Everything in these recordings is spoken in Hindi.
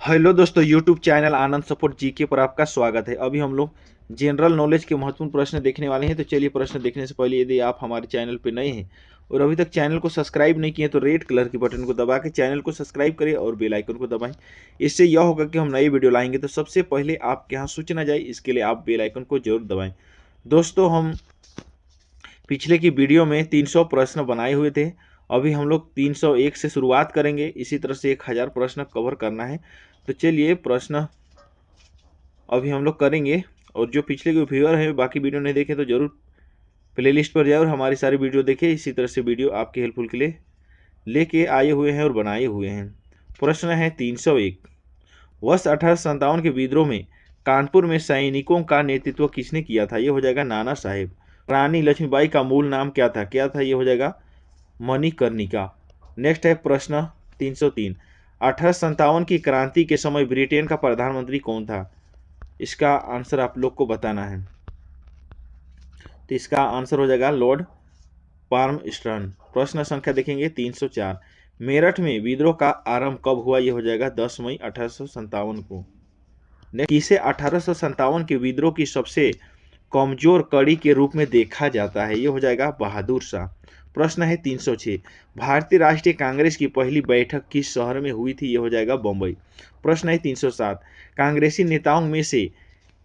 हेलो दोस्तों, यूट्यूब चैनल आनंद सपोर्ट जीके पर आपका स्वागत है। अभी हम लोग जनरल नॉलेज के महत्वपूर्ण प्रश्न देखने वाले हैं। तो चलिए, प्रश्न देखने से पहले यदि आप हमारे चैनल पर नए हैं और अभी तक चैनल को सब्सक्राइब नहीं किए तो रेड कलर के बटन को दबा के चैनल को सब्सक्राइब करें और बेल आइकन को दबाएं। इससे यह होगा कि हम नई वीडियो लाएंगे तो सबसे पहले आपके यहाँ सूचना जाए। इसके लिए आप बेल आइकन को जरूर दबाएं। दोस्तों, हम पिछले की वीडियो में 300 प्रश्न बनाए हुए थे। अभी हम लोग 301 से शुरुआत करेंगे। इसी तरह से 1000 प्रश्न कवर करना है। तो चलिए, प्रश्न अभी हम लोग करेंगे। और जो पिछले के व्यूअर हैं बाकी वीडियो नहीं देखे तो जरूर प्लेलिस्ट पर जाए और हमारी सारी वीडियो देखें। इसी तरह से वीडियो आपके हेल्पफुल के लिए लेके आए हुए हैं और बनाए हुए हैं। प्रश्न है 301। वर्ष 1857 के विद्रोह में कानपुर में सैनिकों का नेतृत्व किसने किया था? ये हो जाएगा नाना साहेब। रानी लक्ष्मीबाई का मूल नाम क्या था? ये हो जाएगा मणिकर्णिका। नेक्स्ट है प्रश्न 303। 1857 की क्रांति के समय ब्रिटेन का प्रधानमंत्री कौन था? इसका आंसर आप लोग को बताना है। तो इसका आंसर हो जाएगा लॉर्ड पाल्मस्टन। प्रश्न संख्या देखेंगे 304। मेरठ में विद्रोह का आरंभ कब हुआ? यह हो जाएगा 10 मई 1857 को। किसे 1857 के विद्रोह की सबसे कमजोर कड़ी के रूप में देखा जाता है? यह हो जाएगा बहादुर शाह। प्रश्न है 306। भारतीय राष्ट्रीय कांग्रेस की पहली बैठक किस शहर में हुई थी? यह हो जाएगा बम्बई। प्रश्न है 307। कांग्रेसी नेताओं में से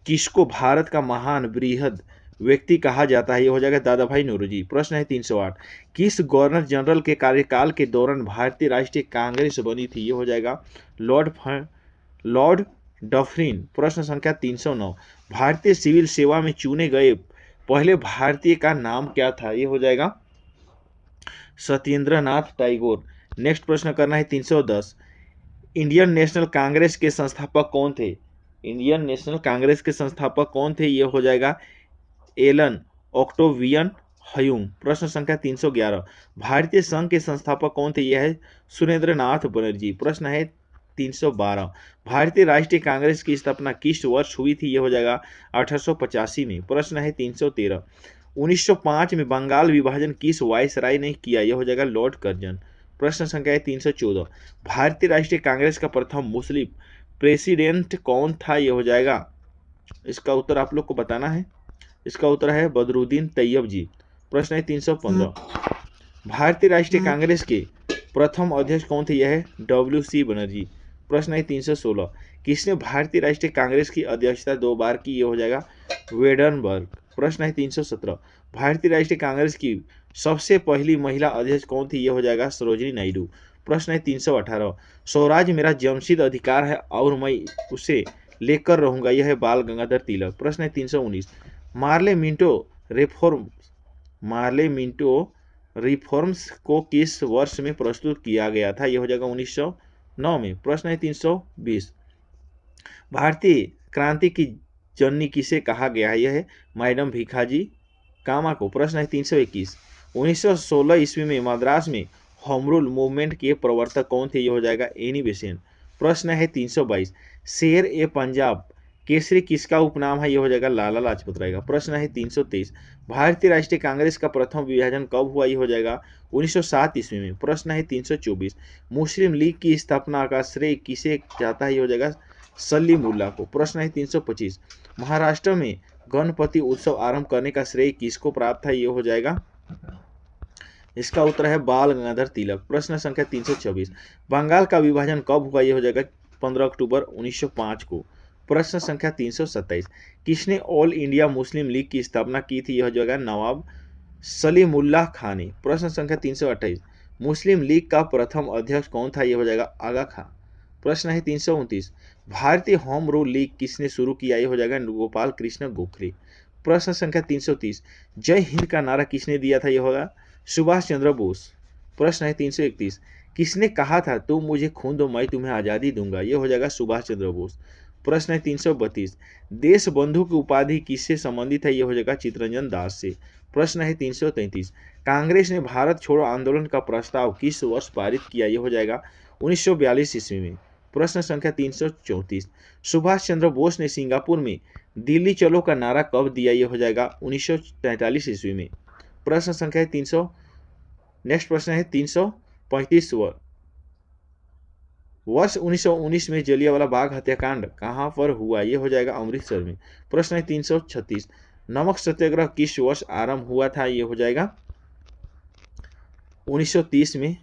किसको भारत का महान बृहद व्यक्ति कहा जाता है? यह हो जाएगा दादा भाई नौरोजी। प्रश्न है 308। किस गवर्नर जनरल के कार्यकाल के दौरान भारतीय राष्ट्रीय कांग्रेस बनी थी? यह हो जाएगा लॉर्ड डफरिन। प्रश्न संख्या 309। भारतीय सिविल सेवा में चुने गए पहले भारतीय का नाम क्या था? यह हो जाएगा सत्येंद्र नाथ टैगोर। नेक्स्ट प्रश्न करना है 310। इंडियन नेशनल कांग्रेस के संस्थापक कौन थे? इंडियन नेशनल कांग्रेस के संस्थापक कौन थे? यह हो जाएगा एलन ऑक्टोवियन ह्यूम। प्रश्न संख्या 311। भारतीय संघ के संस्थापक कौन थे? यह है सुरेंद्र नाथ बनर्जी। प्रश्न है 312। भारतीय राष्ट्रीय कांग्रेस की स्थापना किस वर्ष हुई थी? यह हो जाएगा 1885 में। प्रश्न है 313। 1905 में बंगाल विभाजन किस वायसराय ने किया? यह हो जाएगा लॉर्ड कर्जन। प्रश्न संख्या है 314। भारतीय राष्ट्रीय कांग्रेस का प्रथम मुस्लिम प्रेसिडेंट कौन था? यह हो जाएगा, इसका उत्तर आप लोग को बताना है। इसका उत्तर है बदरुद्दीन तैयब जी। प्रश्न है 315। भारतीय राष्ट्रीय कांग्रेस के प्रथम अध्यक्ष कौन थे? यह है WC बनर्जी। प्रश्न है 316। किसने भारतीय राष्ट्रीय कांग्रेस की अध्यक्षता 2 बार की? यह हो जाएगा वेडनबर्ग। प्रश्न है 317। भारतीय राष्ट्रीय कांग्रेस की सबसे पहली महिला अध्यक्ष कौन थी? यह हो जाएगा सरोजिनी नायडू। प्रश्न है 318। स्वराज मेरा जन्मसिद्ध अधिकार है और मैं उसे लेकर रहूंगा, यह है बाल गंगाधर तिलक। प्रश्न है 319। मार्ले मिंटो रिफॉर्म्स को किस वर्ष में प्रस्तुत किया गया था? यह हो जाएगा 1909 में। प्रश्न है 320। भारतीय क्रांति की जननी किसे कहा गया है? यह है मैडम भीखाजी कामा को। प्रश्न है 321। 1916 ईस्वी में मद्रास में होम रूल मूवमेंट के प्रवर्तक कौन थे? यह हो जाएगा एनी बेसेंट। प्रश्न है 322। शेर ए पंजाब केसरी किसका उपनाम है? यह हो जाएगा लाला लाजपत राय का। प्रश्न है 323। भारतीय राष्ट्रीय कांग्रेस का प्रथम विभाजन कब हुआ? यह हो जाएगा 1907 ईस्वी में। प्रश्न है 324। मुस्लिम लीग की स्थापना का श्रेय किसे जाता है? यह हो जाएगा सलीमुल्लाह को। प्रश्न है 325। महाराष्ट्र में गणपति उत्सव आरंभ करने का श्रेय किसको प्राप्त है? यह हो जाएगा, इसका उत्तर है बाल गंगाधर तिलक। प्रश्न संख्या 326। बंगाल का विभाजन कब हुआ? यह हो जाएगा 15 अक्टूबर 1905 को। प्रश्न संख्या 327। किसने ऑल इंडिया मुस्लिम लीग की स्थापना की थी? यह हो जाएगा नवाब सलीमुल्लाह खान ने। प्रश्न संख्या 328। मुस्लिम लीग का प्रथम अध्यक्ष कौन था? यह हो जाएगा आगा खां। प्रश्न है 329। भारतीय होम रूल लीग किसने शुरू किया? यह हो जाएगा गोपाल कृष्ण गोखले। प्रश्न संख्या 330। जय हिंद का नारा किसने दिया था? यह होगा सुभाष चंद्र बोस। प्रश्न है 331। किसने कहा था तुम मुझे खून दो मैं तुम्हें आज़ादी दूंगा? यह हो जाएगा सुभाष चंद्र बोस। प्रश्न है 332। देश बंधु की उपाधि किससे संबंधित है? यह हो जाएगा चित्तरंजन दास से। प्रश्न है 333। कांग्रेस ने भारत छोड़ो आंदोलन का प्रस्ताव किस वर्ष पारित किया? यह हो जाएगा 1942 ईस्वी में। प्रश्न संख्या 334। सुभाष चंद्र बोस ने सिंगापुर में दिल्ली चलो का नारा कब दिया? यह हो जाएगा 1943 ईस्वी में। प्रश्न संख्या 300। नेक्स्ट प्रश्न है 335। वर्ष 1919 में जलियांवाला बाग हत्याकांड कहाँ पर हुआ? ये हो जाएगा अमृतसर में। प्रश्न है 336, नमक सत्याग्रह किस वर्ष आरंभ हुआ था? ये हो जाएगा 1930 में।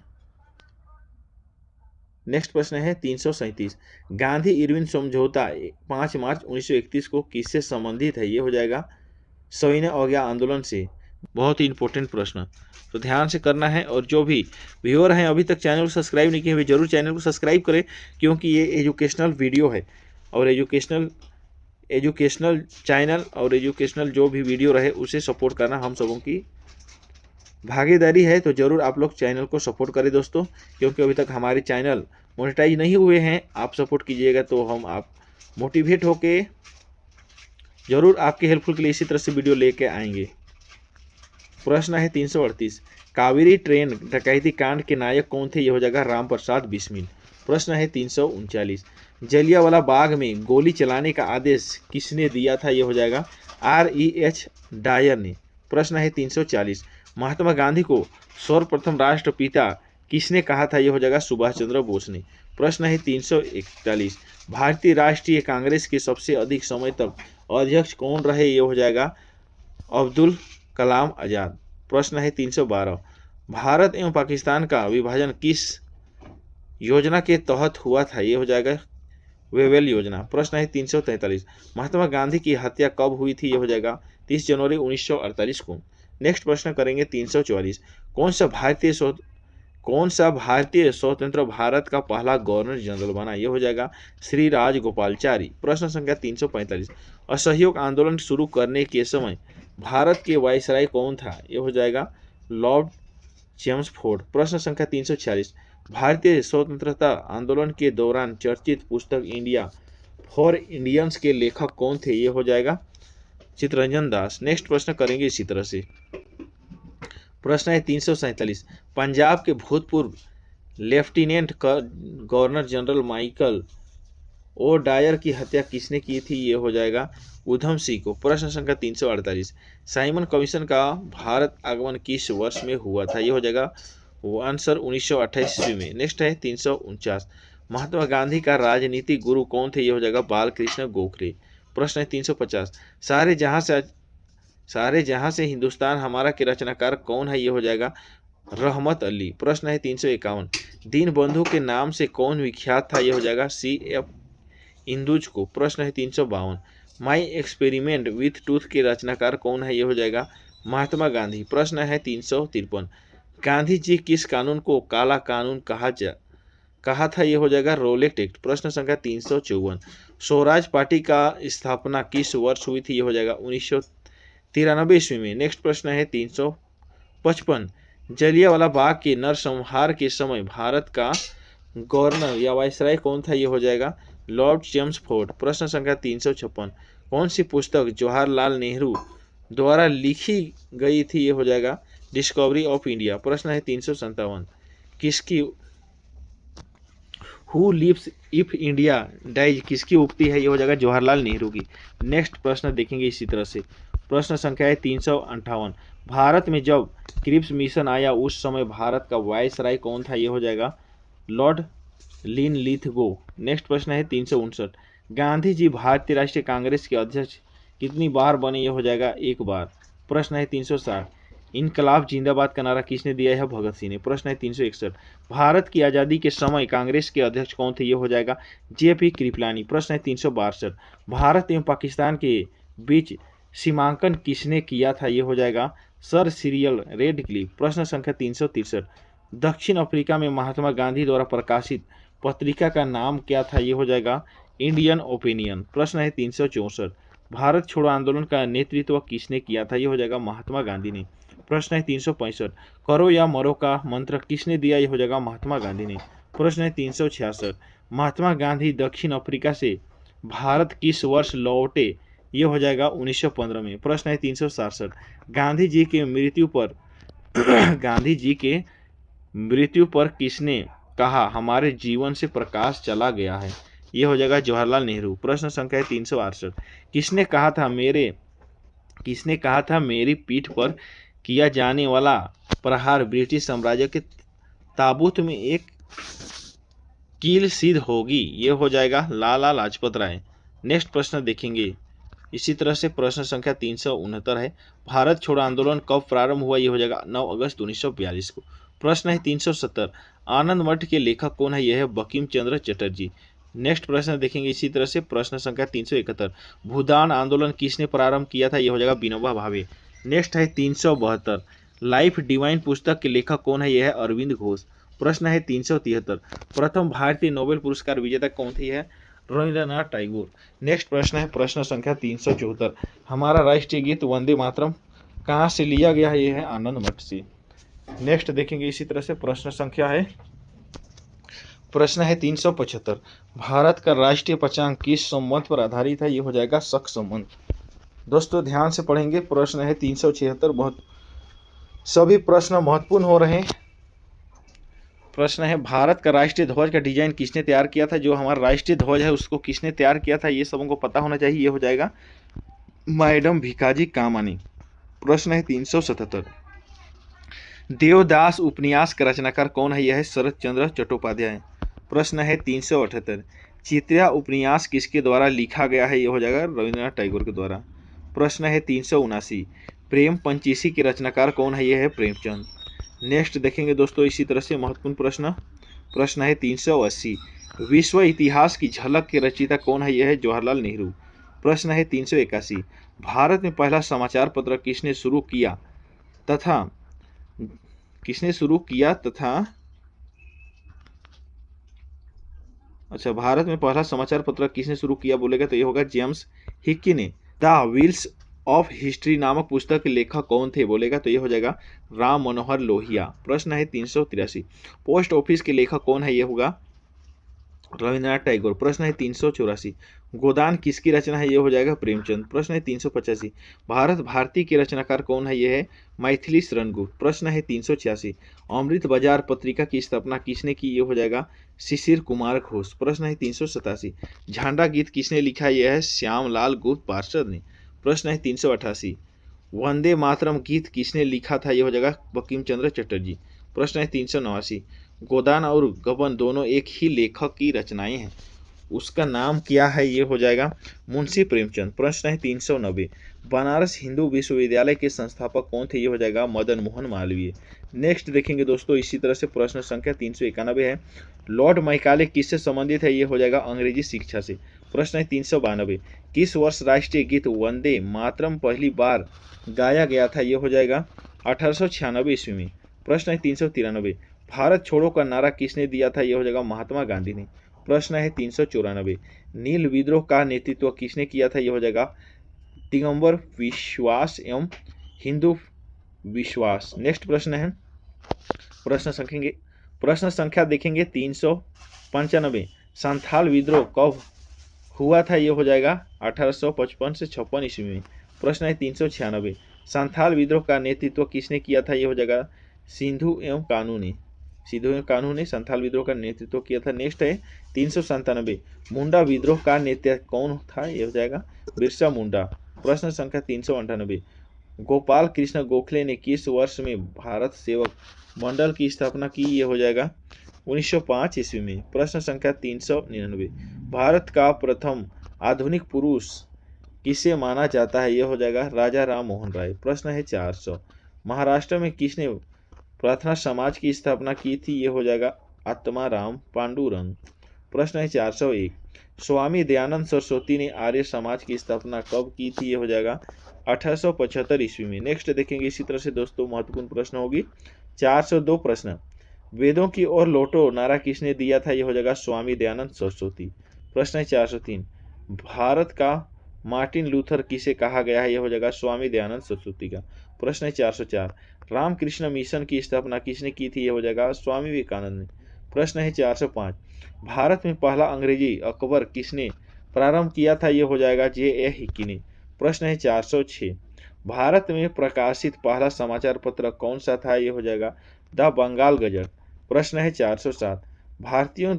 नेक्स्ट प्रश्न है 337, गांधी इरविन समझौता 5 मार्च 1931 को किससे संबंधित है? ये हो जाएगा सविनय अवज्ञा आंदोलन से। बहुत ही इंपॉर्टेंट प्रश्न, तो ध्यान से करना है। और जो भी व्यूअर हैं अभी तक चैनल को सब्सक्राइब नहीं किए हुए, जरूर चैनल को सब्सक्राइब करें, क्योंकि ये एजुकेशनल वीडियो है और एजुकेशनल चैनल और एजुकेशनल जो भी वीडियो रहे उसे सपोर्ट करना हम सबों की भागीदारी है। तो जरूर आप लोग चैनल को सपोर्ट करें दोस्तों, क्योंकि अभी तक हमारे चैनल मोनेटाइज नहीं हुए हैं। आप सपोर्ट कीजिएगा तो हम आप मोटिवेट होके जरूर आपके हेल्पफुल के लिए इसी तरह से वीडियो लेके आएंगे। प्रश्न है 338, कावेरी ट्रेन डकैती कांड के नायक कौन थे? ये हो जाएगा राम प्रसाद बिस्मिल। प्रश्न है 339, जलियांवाला बाग में गोली चलाने का आदेश किसने दिया था? ये हो जाएगा REH डायर ने। प्रश्न है 340, महात्मा गांधी को सर्वप्रथम राष्ट्रपिता किसने कहा था? ये हो जाएगा सुभाष चंद्र बोस ने। प्रश्न है 341, भारतीय राष्ट्रीय कांग्रेस के सबसे अधिक समय तक अध्यक्ष कौन रहे? ये हो जाएगा अब्दुल कलाम आजाद। प्रश्न है 312, भारत एवं पाकिस्तान का विभाजन किस योजना के तहत हुआ था? ये हो जाएगा वेवेल योजना। प्रश्न है 343, महात्मा गांधी की हत्या कब हुई थी? ये हो जाएगा 30 जनवरी 1948 को। नेक्स्ट प्रश्न करेंगे 344, कौन सा भारतीय स्वतंत्र भारत का पहला गवर्नर जनरल बना? ये हो जाएगा श्री राजगोपालचारी। प्रश्न संख्या 345, असहयोग आंदोलन शुरू करने के समय भारत के वायसराय कौन था? ये हो जाएगा लॉर्ड चेम्सफोर्ड। प्रश्न संख्या 346, भारतीय स्वतंत्रता आंदोलन के दौरान चर्चित पुस्तक इंडिया फॉर इंडियंस के लेखक कौन थे? ये हो जाएगा चित्तरंजन दास। नेक्स्ट प्रश्न करेंगे इसी तरह से। प्रश्न है 347, पंजाब के भूतपूर्व lieutenant governor general Michael O'Dwyer की हत्या किसने की थी? ये हो जाएगा उधम सिंह को। प्रश्न संख्या 348, साइमन कमीशन का भारत आगमन किस वर्ष में हुआ था? ये हो जाएगा आंसर 1928 ईस्वी में। नेक्स्ट है 349, महात्मा गांधी का राजनीतिक गुरु कौन थे? ये हो जाएगा बाल कृष्ण गोखले। प्रश्न है 350, सारे जहां से हिंदुस्तान हमारा के रचनाकार कौन है? ये हो जाएगा रहमत अली। प्रश्न है 351, दीन बंधु के नाम से कौन विख्यात था? ये हो जाएगा CF इंदुज को। प्रश्न है 352, माई एक्सपेरिमेंट विथ टूथ के रचनाकार कौन है? ये हो जाएगा महात्मा गांधी। प्रश्न है 353, गांधी जी किस कानून को काला कानून कहा था? ये हो जाएगा रोलेट एक्ट। प्रश्न संख्या 354, स्वराज पार्टी का स्थापना किस वर्ष हुई थी? ये हो जाएगा 1993 ईस्वी में। नेक्स्ट प्रश्न है 355, जलियांवाला बाग के नरसंहार के समय भारत का गवर्नर या वायसराय कौन था? ये हो जाएगा लॉर्ड चेम्सफोर्ड। प्रश्न संख्या 356, कौन सी पुस्तक जवाहरलाल नेहरू द्वारा लिखी गई थी? ये हो जाएगा डिस्कवरी ऑफ इंडिया। प्रश्न है 357, किसकी who lives if India dies किसकी उक्ति है? ये हो जाएगा जवाहरलाल नेहरू की। नेक्स्ट प्रश्न देखेंगे इसी तरह से। प्रश्न संख्या है 358, भारत में जब क्रिप्स मिशन आया उस समय भारत का वायसराय कौन था? ये हो जाएगा लॉर्ड लिनलिथगो। नेक्स्ट प्रश्न है 359, गांधी जी भारतीय राष्ट्रीय कांग्रेस के अध्यक्ष कितनी बार बने? ये हो जाएगा 1 बार। प्रश्न है 360, इनकलाब जिंदाबाद का नारा किसने दिया है? भगत सिंह ने। प्रश्न है 361, भारत की आज़ादी के समय कांग्रेस के अध्यक्ष कौन थे? ये हो जाएगा JP कृपलानी। प्रश्न है 362, भारत एवं पाकिस्तान के बीच सीमांकन किसने किया था? ये हो जाएगा सर सिरिल रेडक्लिफ। प्रश्न संख्या 363, दक्षिण अफ्रीका में महात्मा गांधी द्वारा प्रकाशित पत्रिका का नाम क्या था? ये हो जाएगा इंडियन ओपिनियन। प्रश्न है 364, भारत छोड़ो आंदोलन का नेतृत्व किसने किया था? ये हो जाएगा महात्मा गांधी ने। प्रश्न है 365, करो या मरो का मंत्र किसने दिया? ये हो जाएगा महात्मा गांधी ने। प्रश्न है 366, महात्मा गांधी दक्षिण अफ्रीका से भारत किस वर्ष लौटे? ये हो जाएगा 1915 में। प्रश्न है 367, गांधी जी के मृत्यु पर किसने कहा हमारे जीवन से प्रकाश चला गया है? ये हो जाएगा जवाहरलाल नेहरू। प्रश्न संख्या है 368, किसने कहा था मेरी पीठ पर किया जाने वाला प्रहार ब्रिटिश साम्राज्य के ताबूत में एक कील सिद्ध होगी, ये हो जाएगा लाला लाजपत राय। नेक्स्ट प्रश्न देखेंगे, इसी तरह से प्रश्न संख्या 369 है, भारत छोड़ो आंदोलन कब प्रारंभ हुआ, ये हो जाएगा 9 अगस्त 1942 को। प्रश्न है 370, आनंद मठ के लेखक कौन है, यह है बंकिम चंद्र चटर्जी। नेक्स्ट प्रश्न देखेंगे इसी तरह से प्रश्न संख्या 371, भूदान आंदोलन किसने प्रारंभ किया था, यह हो जाएगा विनोबा भावे। नेक्स्ट है 372, लाइफ डिवाइन पुस्तक के लेखक कौन है, यह है अरविंद घोष। प्रश्न है 373, प्रथम भारतीय नोबेल पुरस्कार विजेता कौन थे, यह है रविंद्रनाथ टैगोर। नेक्स्ट प्रश्न है प्रश्न संख्या 374, हमारा राष्ट्रीय गीत वंदे मातरम कहाँ से लिया गया है, यह है आनंद मठ से। नेक्स्ट देखेंगे इसी तरह से प्रश्न है 375, भारत का राष्ट्रीय पंचांग किस संवत पर आधारित है, ये हो जाएगा शक संवत। दोस्तों ध्यान से पढ़ेंगे। प्रश्न है 376, बहुत सभी प्रश्न महत्वपूर्ण हो रहे हैं। प्रश्न है भारत का राष्ट्रीय ध्वज का डिजाइन किसने तैयार किया था, जो हमारा राष्ट्रीय ध्वज है उसको किसने तैयार किया था, ये सबको पता होना चाहिए, ये हो जाएगा मैडम भिकाजी कामानी। प्रश्न है 377, देवदास उपन्यास का रचनाकार कौन है, यह है शरत चंद्र चट्टोपाध्याय। प्रश्न है 378, चित्रिया उपन्यास किसके द्वारा लिखा गया है, यह हो जाएगा रविंद्रनाथ टैगोर के द्वारा। प्रश्न है 379, प्रेम पंचीसी के रचनाकार कौन है, यह है प्रेमचंद। नेक्स्ट देखेंगे दोस्तों इसी तरह से महत्वपूर्ण प्रश्न है 380, विश्व इतिहास की झलक के रचयिता कौन है, यह है जवाहरलाल नेहरू। प्रश्न है 381, भारत में पहला समाचार पत्र किसने शुरू किया तथा भारत में पहला समाचार पत्र किसने शुरू किया बोलेगा तो ये होगा जेम्स हिक्की ने। द व्हील्स ऑफ हिस्ट्री नामक पुस्तक के लेखक कौन थे बोलेगा तो ये हो जाएगा राम मनोहर लोहिया। प्रश्न है 383, पोस्ट ऑफिस के लेखक कौन है, ये होगा रविंद्रनाथ टैगोर। प्रश्न है 384, गोदान किसकी रचना है, ये हो जाएगा प्रेमचंद। प्रश्न है 385, भारत भारती के रचनाकार कौन है, ये है मैथिली शरण गुप्त। प्रश्न है 386, अमृत बाजार पत्रिका की स्थापना किसने की, ये हो जाएगा शिशिर कुमार घोष। प्रश्न है 387, झंडा गीत किसने लिखा, यह है श्यामलाल गुप्त पार्षद ने। प्रश्न है 388, वंदे मातरम गीत किसने लिखा था, यह हो जाएगा बंकिम चंद्र चटर्जी। प्रश्न है 389, गोदान और गबन दोनों एक ही लेखक की रचनाएं हैं, उसका नाम क्या है, ये हो जाएगा मुंशी प्रेमचंद। प्रश्न है 390, बनारस हिंदू विश्वविद्यालय के संस्थापक कौन थे, ये हो जाएगा मदन मोहन मालवीय। नेक्स्ट देखेंगे दोस्तों इसी तरह से प्रश्न संख्या 391 है, लॉर्ड मैकाले किससे संबंधित है, ये हो जाएगा अंग्रेजी शिक्षा से। प्रश्न है 392, किस वर्ष राष्ट्रीय गीत वंदे मातरम पहली बार गाया गया था, ये हो जाएगा 1896 ईस्वी में। प्रश्न है 393, भारत छोड़ो का नारा किसने दिया था, यह हो जाएगा महात्मा गांधी ने। प्रश्न है 394, नील विद्रोह का नेतृत्व किसने किया था, यह हो जाएगा दिगंबर विश्वास एवं हिंदू विश्वास। नेक्स्ट प्रश्न है प्रश्न संख्या देखेंगे 395, संथाल विद्रोह कब हुआ था, यह हो जाएगा 1855 से 56 ईस्वी में। प्रश्न है 396, संथाल विद्रोह का नेतृत्व किसने किया था, यह हो जाएगा सिंधु एवं कानू ने संथाल विद्रोह का नेतृत्व किया था। नेक्स्ट है 397, मुंडा विद्रोह का नेता कौन था, यह हो जाएगा बिरसा मुंडा। प्रश्न संख्या 398, गोपाल कृष्ण गोखले ने किस वर्ष में भारत सेवक मंडल की स्थापना की, यह हो जाएगा 1905 ईस्वी में। प्रश्न संख्या 399, भारत का प्रथम आधुनिक पुरुष किसे माना जाता है, यह हो जाएगा राजा राम मोहन राय। प्रश्न है 400, महाराष्ट्र में किसने प्रार्थना समाज की स्थापना की थी, यह हो जाएगा आत्माराम पांडुरंग। प्रश्न है 401, स्वामी दयानंद सरस्वती ने आर्य समाज की स्थापना कब की थी, यह हो जाएगा 1875 ईस्वी में। नेक्स्ट देखेंगे इसी तरह से दोस्तों महत्वपूर्ण प्रश्न होगी 402 प्रश्न, वेदों की ओर लौटो नारा किसने दिया था, यह हो जाएगा स्वामी दयानंद सरस्वती। प्रश्न है 403, भारत का मार्टिन लूथर किसे कहा गया है, यह हो जाएगा स्वामी दयानंद सरस्वती का। प्रश्न है 404, रामकृष्ण मिशन की स्थापना किसने की थी, यह हो जाएगा स्वामी विवेकानंद ने। प्रश्न है 405, भारत में पहला अंग्रेजी अखबार किसने प्रारंभ किया था, यह हो जाएगा J.A. हिक्की ने। प्रश्न है 406, भारत में प्रकाशित पहला समाचार पत्र कौन सा था, यह हो जाएगा द बंगाल गजट। प्रश्न है 407, भारतीयों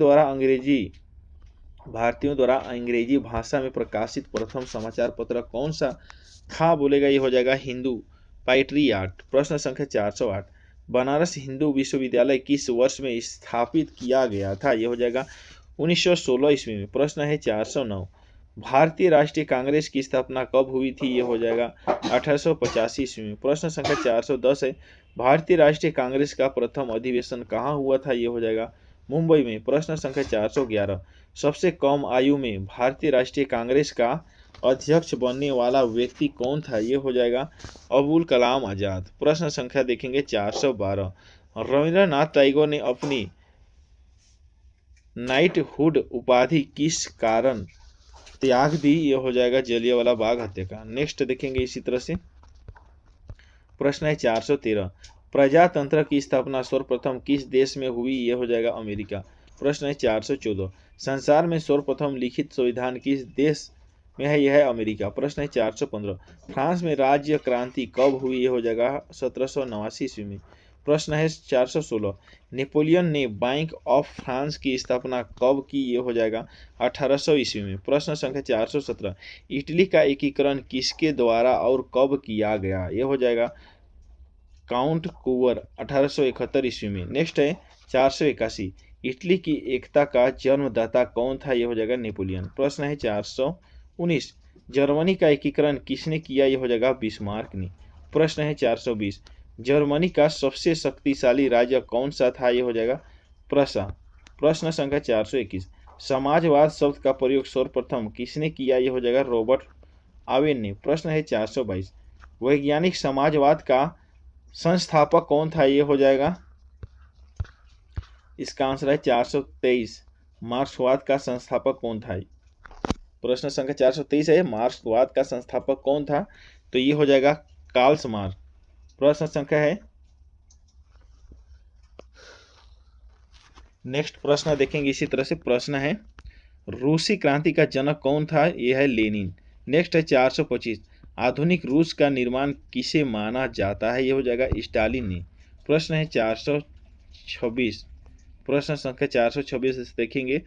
द्वारा अंग्रेजी भाषा में प्रकाशित प्रथम समाचार पत्र कौन सा था बोलेगा, यह हो जाएगा हिंदू पैट्रियाट। प्रश्न संख्या 408, बनारस हिंदू विश्वविद्यालय किस वर्ष में स्थापित किया गया था, यह हो जाएगा 1916 ईस्वी में। प्रश्न है 409, भारतीय राष्ट्रीय कांग्रेस की स्थापना कब हुई थी? ये हो जाएगा 1885 ईस्वी में। प्रश्न संख्या 410 है, भारतीय राष्ट्रीय कांग्रेस का प्रथम अधिवेशन कहाँ हुआ था? ये हो जाएगा मुंबई में। प्रश्न संख्या 411, सबसे कम आयु में भारतीय राष्ट्रीय कांग्रेस का अध्यक्ष बनने वाला व्यक्ति कौन था? ये हो जाएगा अबुल कलाम आजाद। प्रश्न संख्या देखेंगे 412, रविंद्रनाथ टैगोर ने अपनी नाइटहुड उपाधि किस कारण त्याग दी? ये हो जाएगा जलियांवाला बाग हत्याकांड। नेक्स्ट देखेंगे इसी तरह से। प्रश्न है 413, प्रजातंत्र की स्थापना सर्वप्रथम किस देश में हुई? ये हो जाएगा अमेरिका। प्रश्न है 414, संसार में सर्वप्रथम लिखित संविधान किस देश में है? यह है अमेरिका। प्रश्न है 415, फ्रांस में राज्य क्रांति कब हुई? ये हो जाएगा 1789 ईस्वी में। प्रश्न है 416, नेपोलियन ने बैंक ऑफ फ्रांस की स्थापना कब की? ये हो जाएगा 1800 ईस्वी में। प्रश्न संख्या 417, इटली का एकीकरण किसके द्वारा और कब किया गया? ये हो जाएगा काउंट कुंवर 1871 ईस्वी में। नेक्स्ट है 481, इटली की एकता का जन्मदाता कौन था? ये हो जाएगा नेपोलियन। प्रश्न है 419, जर्मनी का एकीकरण किसने किया? ये हो जाएगा बिस्मार्क ने। प्रश्न है 420, जर्मनी का सबसे शक्तिशाली राज्य कौन सा था? ये हो जाएगा प्रसा। प्रश्न संख्या 421, समाजवाद शब्द का प्रयोग सर्वप्रथम किसने किया? ये हो जाएगा रॉबर्ट आवेन ने। प्रश्न है 422, वैज्ञानिक समाजवाद का संस्थापक कौन था? ये हो जाएगा, इसका आंसर है 423, मार्क्सवाद का संस्थापक कौन था? प्रश्न संख्या 423 है, मार्क्सवाद का संस्थापक कौन था? तो ये हो जाएगा कार्ल मार्क्स। प्रश्न संख्या है, नेक्स्ट प्रश्न देखेंगे इसी तरह से। प्रश्न है, रूसी क्रांति का जनक कौन था? यह है लेनिन। नेक्स्ट है 425, आधुनिक रूस का निर्माण किसे माना जाता है? यह हो जाएगा स्टालिन ने। प्रश्न है 426, प्रश्न संख्या 426 देखेंगे,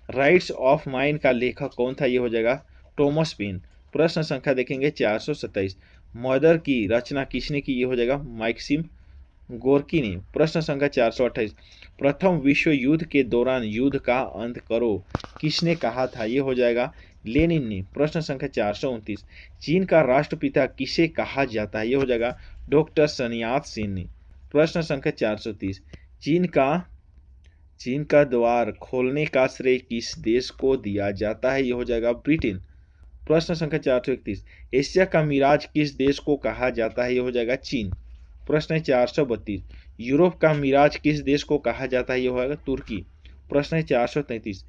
राइट्स ऑफ माइंड का लेखक कौन था? यह हो जाएगा टॉमस पेन। प्रश्न संख्या देखेंगे 427, मदर की रचना किसने की? यह हो जाएगा मैक्सिम गोर्की ने। प्रश्न संख्या 428, प्रथम विश्व युद्ध के दौरान युद्ध का अंत करो किसने कहा था? यह हो जाएगा लेनिन ने। प्रश्न संख्या 429, चीन का राष्ट्रपिता किसे कहा जाता है? यह हो जाएगा डॉक्टर sun yat-sen ने। प्रश्न संख्या 430, चीन का द्वार खोलने का श्रेय किस देश को दिया जाता है? यह हो जाएगा ब्रिटेन। प्रश्न संख्या 431, एशिया का मिराज किस देश को कहा जाता है? यह हो जाएगा चीन। प्रश्न है 432, यूरोप का मिराज किस देश को कहा जाता है? यह होगा तुर्की। प्रश्न है 433,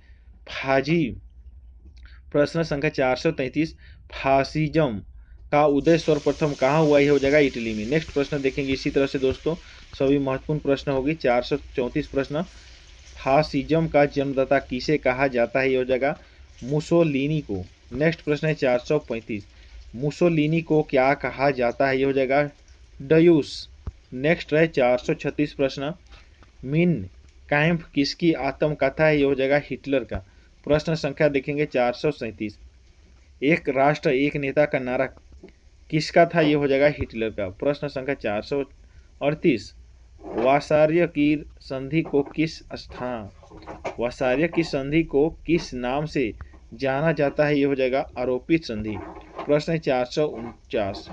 प्रश्न संख्या 433, फासिज्म का उदय सर्वप्रथम कहाँ हुआ? यह हो जाएगा इटली में। नेक्स्ट प्रश्न देखेंगे इसी तरह से दोस्तों, सभी महत्वपूर्ण प्रश्न होगी। 434 प्रश्न, फासिज्म का जन्मदाता किसे कहा जाता है? यह हो जाएगा मुसोलिनी को। नेक्स्ट प्रश्न है 435, मुसोलिनी को क्या कहा जाता है? यह हो जाएगा डयूस। नेक्स्ट है 436 प्रश्न, मिन कैंप किसकी आत्मकथा है? यह हो जाएगा हिटलर का। प्रश्न संख्या देखेंगे 437, एक राष्ट्र एक नेता का नारा किसका था? यह हो जाएगा हिटलर का। प्रश्न संख्या 438, वार्साय की संधि को किस नाम से जाना जाता है? यह हो जाएगा आरोपित संधि। प्रश्न 449,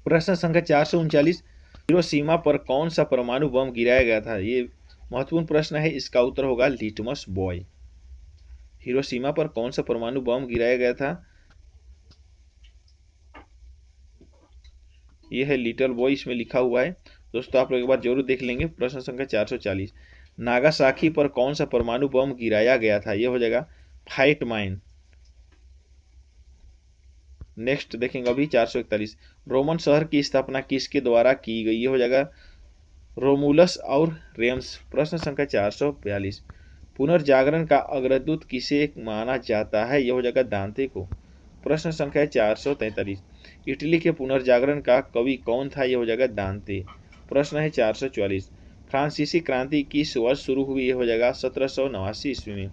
प्रश्न संख्या 439, हिरोशिमा पर कौन सा परमाणु बम गिराया गया था? ये महत्वपूर्ण प्रश्न है, इसका उत्तर होगा लिटमस बॉय। हिरोशिमा पर कौन सा परमाणु बम गिराया गया था? यह है लिटिल बॉय, इसमें लिखा हुआ है दोस्तों, आप लोग एक बार जरूर देख लेंगे। प्रश्न संख्या 440, नागासाकी पर कौन सा परमाणु बम गिराया गया था? यह हो जाएगा फाइट माइन। नेक्स्ट देखेंगे अभी 441, रोमन शहर की स्थापना किसके द्वारा की गई? ये हो जाएगा रोमुलस और रेम्स। प्रश्न संख्या 442, पुनर्जागरण का अग्रदूत किसे माना जाता है? यह हो जाएगा दांते को। प्रश्न संख्या 443, इटली के पुनर्जागरण का कवि कौन था? यह हो जाएगा दांते। प्रश्न है 444, फ्रांसीसी क्रांति किस वर्ष शुरू हुई? यह हो जाएगा 1789 ईस्वी में।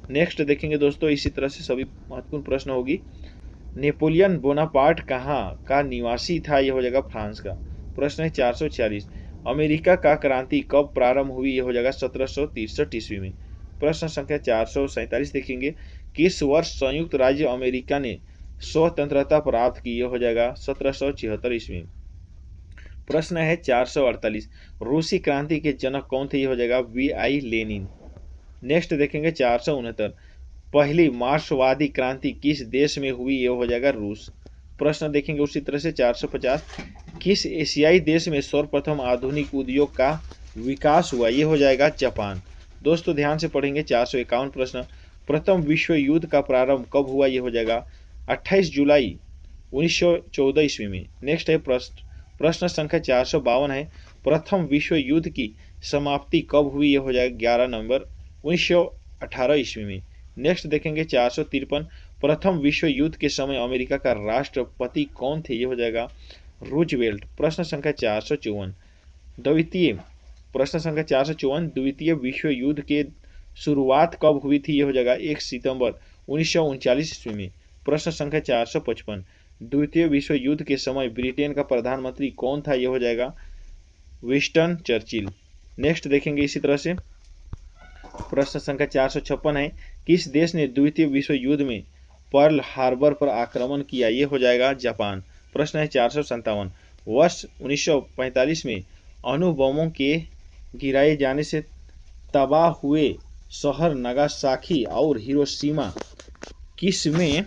नेक्स्ट देखेंगे दोस्तों, इसी तरह से सभी महत्वपूर्ण प्रश्न होगी। नेपोलियन बोनापार्ट कहाँ का निवासी था? यह हो जाएगा फ्रांस का। प्रश्न है 446, अमेरिका का क्रांति कब प्रारंभ हुई? यह हो जाएगा 1763 ईस्वी में। प्रश्न संख्या 447 देखेंगे, किस वर्ष संयुक्त राज्य अमेरिका ने स्वतंत्रता प्राप्त की? ये हो जाएगा 1776 ईस्वी। प्रश्न है 448, रूसी क्रांति के जनक कौन थे? ये हो जाएगा V.I. लेनिन। नेक्स्ट देखेंगे 469, पहली मार्क्सवादी क्रांति किस देश में हुई? ये हो जाएगा रूस। प्रश्न देखेंगे उसी तरह से 450, किस एशियाई देश में सर्वप्रथम आधुनिक उद्योग का विकास हुआ? ये हो जाएगा जापान। दोस्तों ध्यान से पढ़ेंगे 451 प्रश्न, प्रथम विश्व युद्ध का प्रारंभ कब हुआ? ये हो जाएगा 28 जुलाई 1914 ईस्वी में। नेक्स्ट है प्रश्न संख्या 452 है, प्रथम विश्व युद्ध की समाप्ति कब हुई? ये हो जाएगा 11 नवंबर 1918 ईस्वी में। नेक्स्ट देखेंगे 453, प्रथम विश्व युद्ध के समय अमेरिका का राष्ट्रपति कौन थे? ये हो जाएगा रूजवेल्ट। प्रश्न संख्या 454, द्वितीय विश्व युद्ध के शुरुआत कब हुई थी? ये हो जाएगा 1 सितंबर 1939 ईस्वी में। प्रश्न संख्या 455, द्वितीय विश्व युद्ध के समय ब्रिटेन का प्रधानमंत्री कौन था? ये हो जाएगा विंस्टन चर्चिल। नेक्स्ट देखेंगे इसी तरह से प्रश्न संख्या 456 है, किस देश ने द्वितीय विश्व युद्ध में पर्ल हार्बर पर आक्रमण किया? ये हो जाएगा जापान। प्रश्न है 457, वर्ष 1945 में अणु बमों के गिराए जाने से तबाह हुए शहर नागासाकी और हिरोशिमा किस में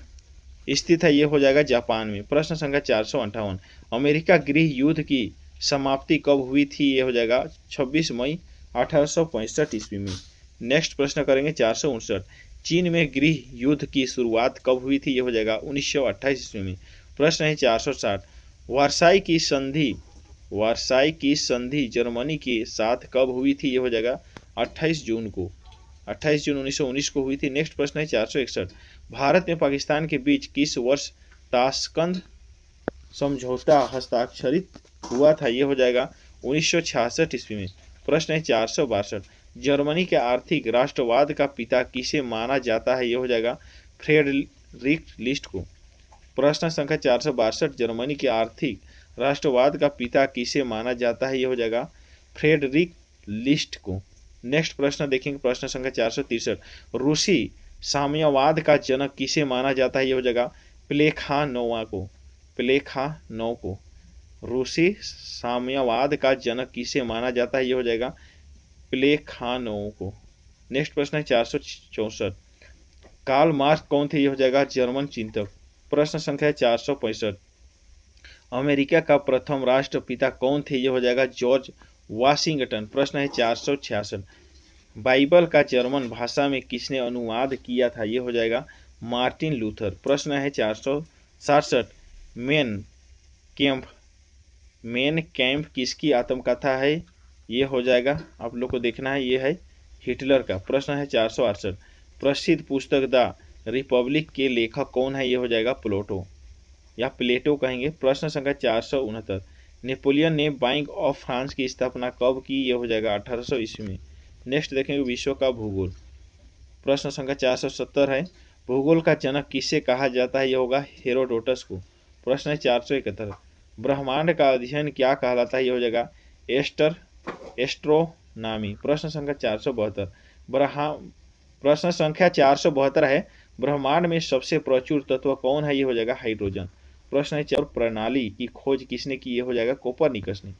स्थित है? ये हो जाएगा जापान में। प्रश्न संख्या 458, अमेरिका गृह युद्ध की समाप्ति कब हुई थी? ये हो जाएगा 26 मई 1865 ईस्वी में। नेक्स्ट प्रश्न करेंगे 459, चीन में गृह युद्ध की शुरुआत कब हुई थी? ये हो जाएगा 1928 ईस्वी में। प्रश्न है 460, वर्साई की संधि जर्मनी के साथ कब हुई थी? ये हो जाएगा 28 जून 1919 को हुई थी। नेक्स्ट प्रश्न है 461, भारत में पाकिस्तान के बीच किस वर्ष ताशकंद समझौता हस्ताक्षरित हुआ था? ये हो जाएगा 1966 ईस्वी में। प्रश्न है 462, जर्मनी के आर्थिक राष्ट्रवाद का पिता किसे माना जाता है? ये हो जाएगा फ्रेडरिक लिस्ट को। प्रश्न संख्या 462, जर्मनी के आर्थिक राष्ट्रवाद का पिता किसे माना जाता है? ये हो जाएगा फ्रेडरिक लिस्ट को। नेक्स्ट प्रश्न देखेंगे प्रश्न संख्या 463, रूसी साम्यवाद का जनक किसे माना जाता है? ये हो जाएगा प्लेखानोव को। रूसी साम्यवाद का जनक किसे माना जाता है? ये हो जाएगा प्लेखानोव को। नेक्स्ट प्रश्न है 464, कार्ल मार्क्स कौन थे? ये हो जाएगा जर्मन चिंतक। प्रश्न संख्या 465, अमेरिका का प्रथम राष्ट्रपिता कौन थे? ये हो जाएगा जॉर्ज वाशिंगटन। प्रश्न है 466, बाइबल का जर्मन भाषा में किसने अनुवाद किया था? ये हो जाएगा मार्टिन लूथर। प्रश्न है 467, मेन कैंप किसकी आत्मकथा है? ये हो जाएगा आप लोग को देखना है, ये है हिटलर का। प्रश्न है 468, प्रसिद्ध पुस्तक द रिपब्लिक के लेखक कौन है? ये हो जाएगा प्लेटो या प्लेटो कहेंगे। प्रश्न संख्या 469, नेपोलियन ने बैंक ऑफ फ्रांस की स्थापना कब की? ये हो जाएगा 1800 ईस्वी में। नेक्स्ट देखेंगे विश्व का भूगोल। प्रश्न संख्या 470 है, भूगोल का जनक किसे कहा जाता है? ये होगा हेरोडोटस को। प्रश्न है 471, ब्रह्मांड का अध्ययन क्या कहलाता है? ये हो जाएगा एस्ट्रोनॉमी। प्रश्न संख्या 472, प्रश्न संख्या 472 है, ब्रह्मांड में सबसे प्रचुर तत्व कौन है? ये हो जाएगा हाइड्रोजन। प्रश्न है 4 प्रणाली की खोज किसने की? ये हो जाएगा कोपरनिकस ने।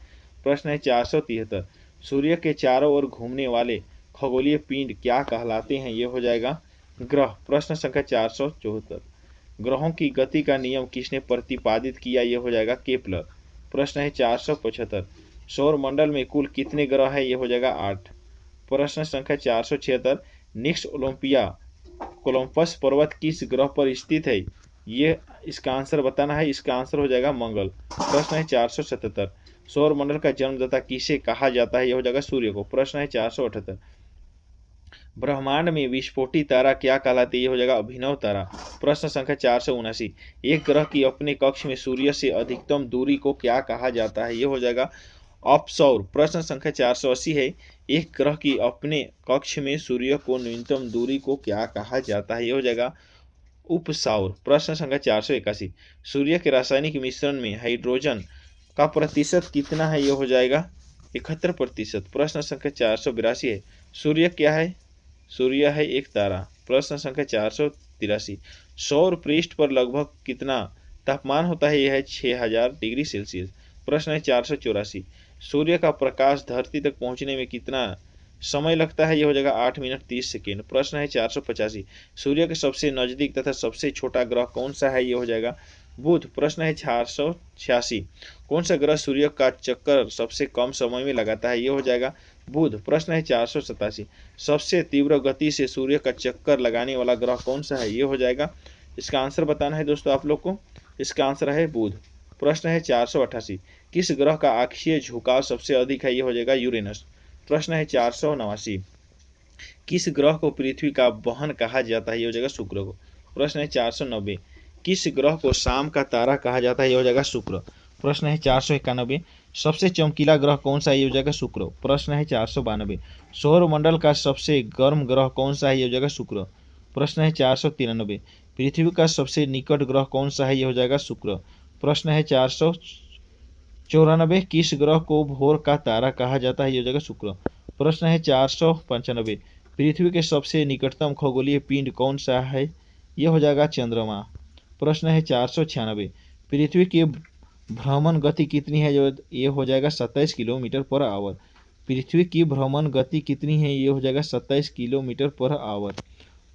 प्रश्न है 473, सूर्य के चारों ओर घूमने वाले खगोलीय पिंड क्या कहलाते हैं? ये हो जाएगा ग्रह। प्रश्न संख्या 474, ग्रहों की गति का नियम किसने प्रतिपादित किया? ये हो जाएगा केपलर। प्रश्न है 475, सौर मंडल में कुल कितने ग्रह है? ये हो जाएगा 8। प्रश्न संख्या 476, निक्स ओलंपिया कोलंबस पर्वत किस ग्रह पर स्थित है? ये इसका आंसर बताना है, इसका आंसर हो जाएगा मंगल। प्रश्न है 477, सौर मंडल का जन्मदाता किसे कहा जाता है? यह हो जाएगा सूर्य को। प्रश्न है 478, ब्रह्मांड में विस्फोटी तारा क्या कहलाती है? यह हो जाएगा अभिनव तारा। प्रश्न संख्या 479, एक ग्रह की अपने कक्ष में सूर्य से अधिकतम दूरी को क्या कहा जाता है? यह हो जाएगा अपसौर। प्रश्न संख्या 480 है, एक ग्रह की अपने कक्ष में सूर्य को न्यूनतम दूरी को क्या कहा जाता है? यह हो जाएगा उपसौर। प्रश्न संख्या 481, सूर्य के रासायनिक मिश्रण में हाइड्रोजन का प्रतिशत कितना है? यह हो जाएगा 71%। प्रश्न संख्या 482 है, सूर्य क्या है? सूर्य है एक तारा। प्रश्न संख्या 483। सौर पृष्ठ पर लगभग कितना तापमान होता है? यह है 6000 डिग्री सेल्सियस। प्रश्न है 484। सूर्य का प्रकाश धरती तक पहुंचने में कितना समय लगता है? यह हो जाएगा 8 मिनट 30 सेकेंड। प्रश्न है 485। सूर्य के सबसे नजदीक तथा सबसे छोटा ग्रह कौन सा है? यह हो जाएगा बुध। प्रश्न है 486। कौन सा ग्रह सूर्य का चक्कर सबसे कम समय में लगाता है? यह हो जाएगा बुध। प्रश्न है 487। सबसे तीव्र गति से सूर्य का चक्कर लगाने वाला ग्रह कौन सा है? यह हो जाएगा, इसका आंसर बताना है दोस्तों आप लोग को। इसका आंसर है बुध। प्रश्न है 488। किस ग्रह का अक्षीय झुकाव सबसे अधिक है? यह हो जाएगा यूरेनस। प्रश्न है 489। किस ग्रह को पृथ्वी का बहन कहा जाता है? यह हो जाएगा शुक्र को। प्रश्न है 490। किस ग्रह को शाम का तारा कहा जाता है? यह हो जाएगा शुक्र। प्रश्न है 491। सबसे चमकीला ग्रह कौन सा है? यह हो जाएगा शुक्र। प्रश्न है 492। सौर मंडल का सबसे गर्म ग्रह कौन सा है? यह हो जाएगा शुक्र। प्रश्न है 493। पृथ्वी का सबसे निकट ग्रह कौन सा है? यह हो जाएगा शुक्र। प्रश्न है 494। किस ग्रह को भोर का तारा कहा जाता है? यह हो जाएगा शुक्र। प्रश्न है 495। पृथ्वी के सबसे निकटतम खगोलीय पिंड कौन सा है? यह हो जाएगा चंद्रमा। प्रश्न है 496। पृथ्वी की भ्रमण गति कितनी है? ये हो जाएगा 27 किलोमीटर पर आवर। पृथ्वी की भ्रमण गति कितनी है? ये हो जाएगा 27 किलोमीटर पर आवर।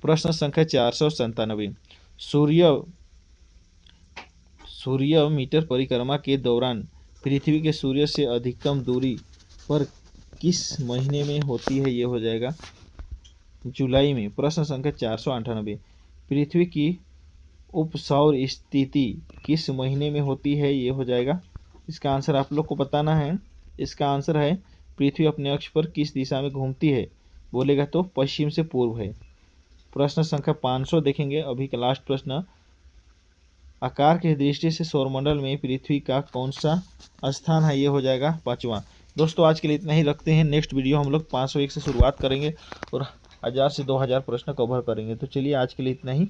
प्रश्न संख्या 497। सूर्य मीटर परिक्रमा के दौरान पृथ्वी के सूर्य से अधिकतम दूरी पर किस महीने में होती है? ये हो जाएगा जुलाई में। प्रश्न संख्या 498। पृथ्वी की उपसौर स्थिति किस महीने में होती है? ये हो जाएगा, इसका आंसर आप लोग को बताना है। इसका आंसर है पृथ्वी अपने अक्ष पर किस दिशा में घूमती है? बोलेगा तो पश्चिम से पूर्व है। प्रश्न संख्या 500 देखेंगे, अभी का लास्ट प्रश्न। आकार की दृष्टि से सौरमंडल में पृथ्वी का कौन सा स्थान है? ये हो जाएगा 5वां। दोस्तों आज के लिए इतना ही रखते हैं। नेक्स्ट वीडियो हम लोग 501 से शुरुआत करेंगे और 1000 से 2000 प्रश्न कवर करेंगे। तो चलिए आज के लिए इतना ही।